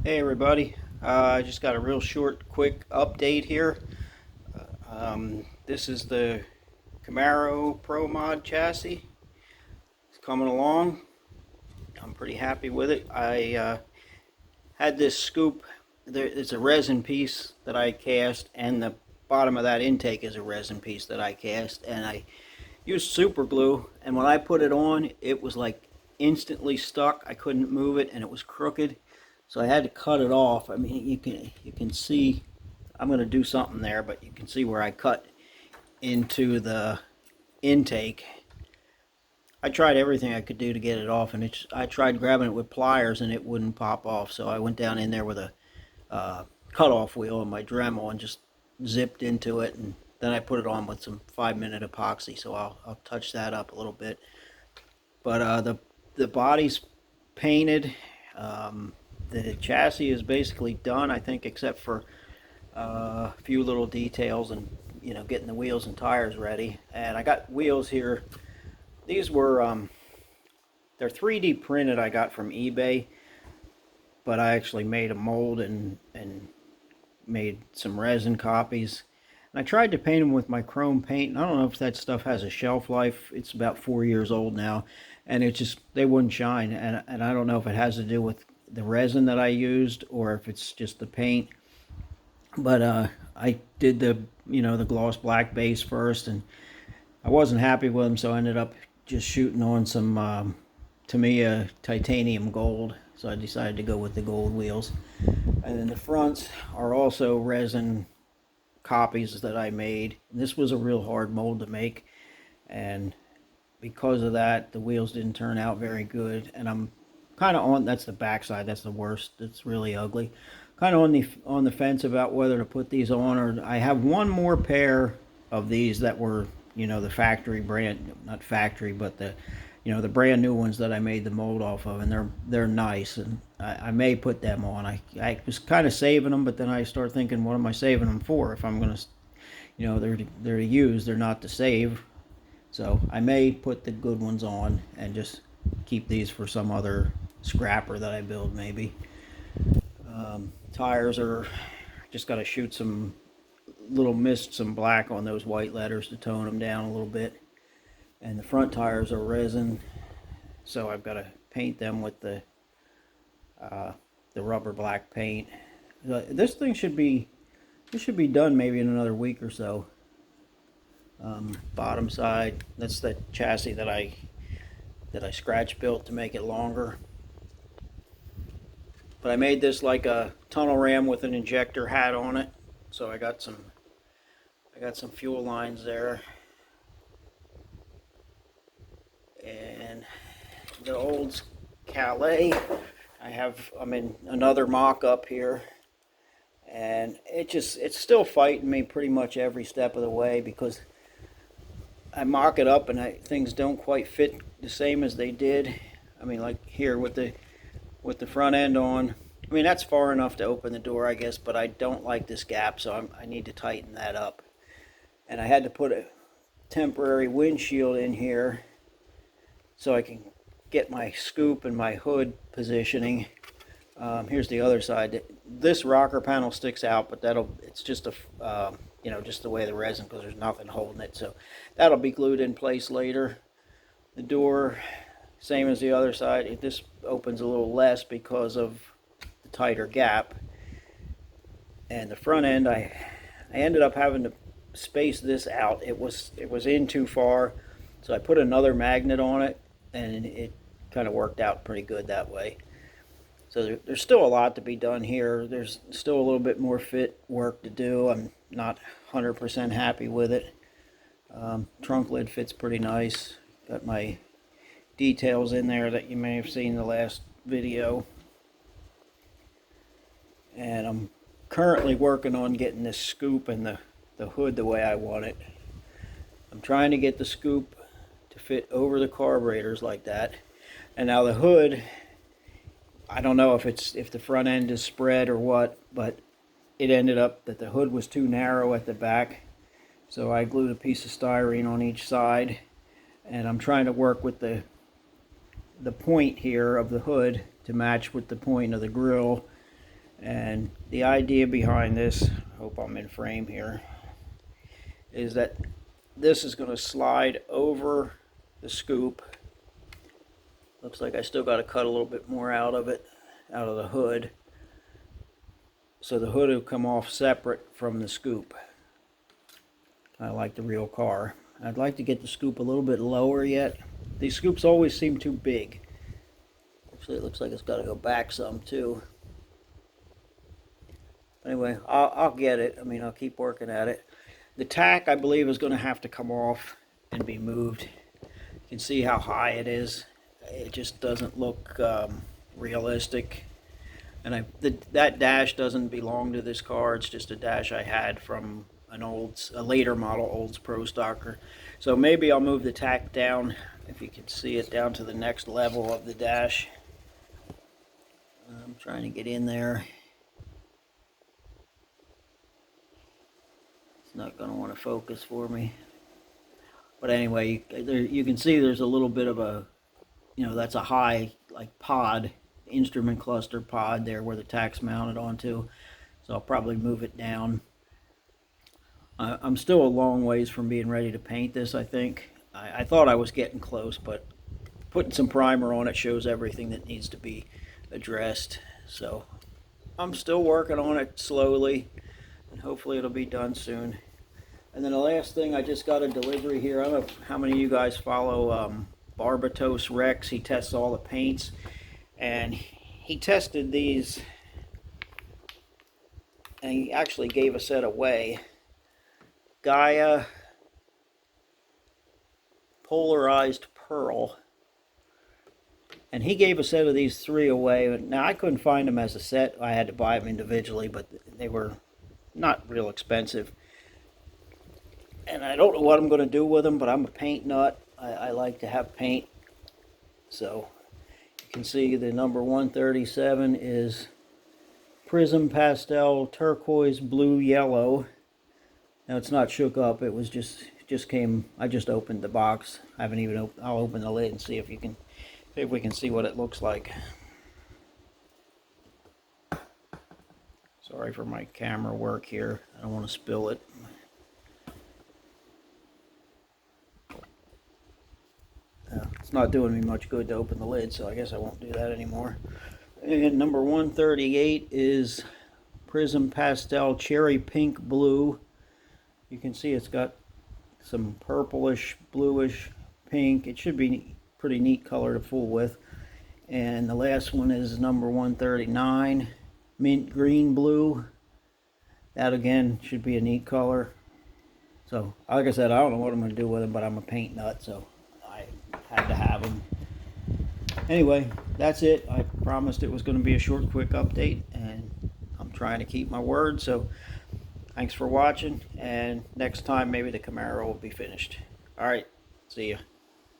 Hey everybody, I just got a real short, quick update here. This is the Camaro Pro Mod chassis. It's coming along. I'm pretty happy with it. I had this scoop. It's a resin piece that I cast, and the bottom of that intake is a resin piece that I cast, and I used super glue. And when I put it on, it was like instantly stuck. I couldn't move it, and it was crooked. So I had to cut it off. I mean, you can see I'm going to do something there, but you can see where I cut into the intake. I tried everything I could do to get it off, and I tried grabbing it with pliers, and it wouldn't pop off. So I went down in there with a cutoff wheel and my Dremel and just zipped into it, and then I put it on with some 5-minute epoxy. So I'll touch that up a little bit. But the body's painted. The chassis is basically done, I think, except for a few little details and getting the wheels and tires ready. And I got wheels here. These were they're 3D printed. I got from eBay, but I actually made a mold and made some resin copies. And I tried to paint them with my chrome paint. And I don't know if that stuff has a shelf life. It's about 4 years old now, and it just they wouldn't shine. And I don't know if it has to do with the resin that I used or if it's just the paint. But I did the gloss black base first, and I wasn't happy with them, so I ended up just shooting on some Tamiya titanium gold. So I decided to go with the gold wheels. And then the fronts are also resin copies that I made. This was a real hard mold to make, and because of that, the wheels didn't turn out very good. And I'm kind of on, that's the backside, that's the worst. It's really ugly. Kind of on the fence about whether to put these on, or I have one more pair of these that were the factory brand, not factory, but the brand new ones that I made the mold off of, and they're nice, and I may put them on. I was kind of saving them, but then I start thinking, what am I saving them for? If I'm gonna, they're to use, they're not to save. So I may put the good ones on and just keep these for some other scrapper that I build maybe. Tires are just got to shoot some some black on those white letters to tone them down a little bit. And the front tires are resin, so I've got to paint them with the rubber black paint. This should be done maybe in another week or so. Bottom side, that's the chassis that I scratch built to make it longer. But I made this like a tunnel ram with an injector hat on it, so I got some fuel lines there. And the old Calais, I'm in another mock-up here, and it's still fighting me pretty much every step of the way, because I mock it up and things don't quite fit the same as they did. I mean, like here with the front end on, I mean, that's far enough to open the door, I guess, but I don't like this gap, so I need to tighten that up. And I had to put a temporary windshield in here so I can get my scoop and my hood positioning. Here's the other side. This rocker panel sticks out, but it's just just the way the resin, because there's nothing holding it. So that'll be glued in place later. The door, same as the other side. This opens a little less because of the tighter gap. And the front end, I ended up having to space this out. It was in too far, so I put another magnet on it, and it kind of worked out pretty good that way. So there's still a lot to be done here. There's still a little bit more fit work to do. I'm not 100% happy with it. Trunk lid fits pretty nice. Got my details in there that you may have seen in the last video. And I'm currently working on getting this scoop and the hood the way I want it. I'm trying to get the scoop to fit over the carburetors like that. And now the hood, I don't know if the front end is spread or what, but it ended up that the hood was too narrow at the back. So I glued a piece of styrene on each side, and I'm trying to work with the point here of the hood to match with the point of the grill. And the idea behind this, I hope I'm in frame here, is that this is going to slide over the scoop. Looks like I still got to cut a little bit more out of it, out of the hood. So the hood will come off separate from the scoop. I like the real car. I'd like to get the scoop a little bit lower yet. These scoops always seem too big. Actually, it looks like it's got to go back some too. Anyway, I'll get it. I mean, I'll keep working at it. The tack, I believe, is going to have to come off and be moved. You can see how high it is. It just doesn't look realistic. And that dash doesn't belong to this car. It's just a dash I had from a later model Olds Pro Stocker. So maybe I'll move the tack down, if you can see it, down to the next level of the dash. I'm trying to get in there. It's not going to want to focus for me. But anyway, you can see there's a little bit of a, that's a high, like, pod, instrument cluster pod there where the tack's mounted onto. So I'll probably move it down. I'm still a long ways from being ready to paint this, I think. I thought I was getting close, but putting some primer on it shows everything that needs to be addressed. So I'm still working on it slowly, and hopefully it'll be done soon. And then the last thing, I just got a delivery here. I don't know how many of you guys follow Barbatos Rex. He tests all the paints, and he tested these, and he actually gave a set away. Gaia Polarized Pearl, and he gave a set of these 3 away. Now, I couldn't find them as a set. I had to buy them individually, but they were not real expensive. And I don't know what I'm going to do with them, but I'm a paint nut. I like to have paint. So you can see the number 137 is Prism Pastel Turquoise Blue Yellow. Now, it's not shook up. It was just came. I just opened the box. I haven't even opened. I'll open the lid and see if we can see what it looks like. Sorry for my camera work here. I don't want to spill it. It's not doing me much good to open the lid, so I guess I won't do that anymore. And number 138 is Prism Pastel Cherry Pink Blue. You can see it's got some purplish, bluish, pink. It should be pretty neat color to fool with. And the last one is number 139, Mint Green Blue. That again should be a neat color. So, like I said, I don't know what I'm going to do with them, but I'm a paint nut, so I had to have them. Anyway, that's it. I promised it was going to be a short, quick update, and I'm trying to keep my word. So, thanks for watching, and next time maybe the Camaro will be finished. All right, see ya.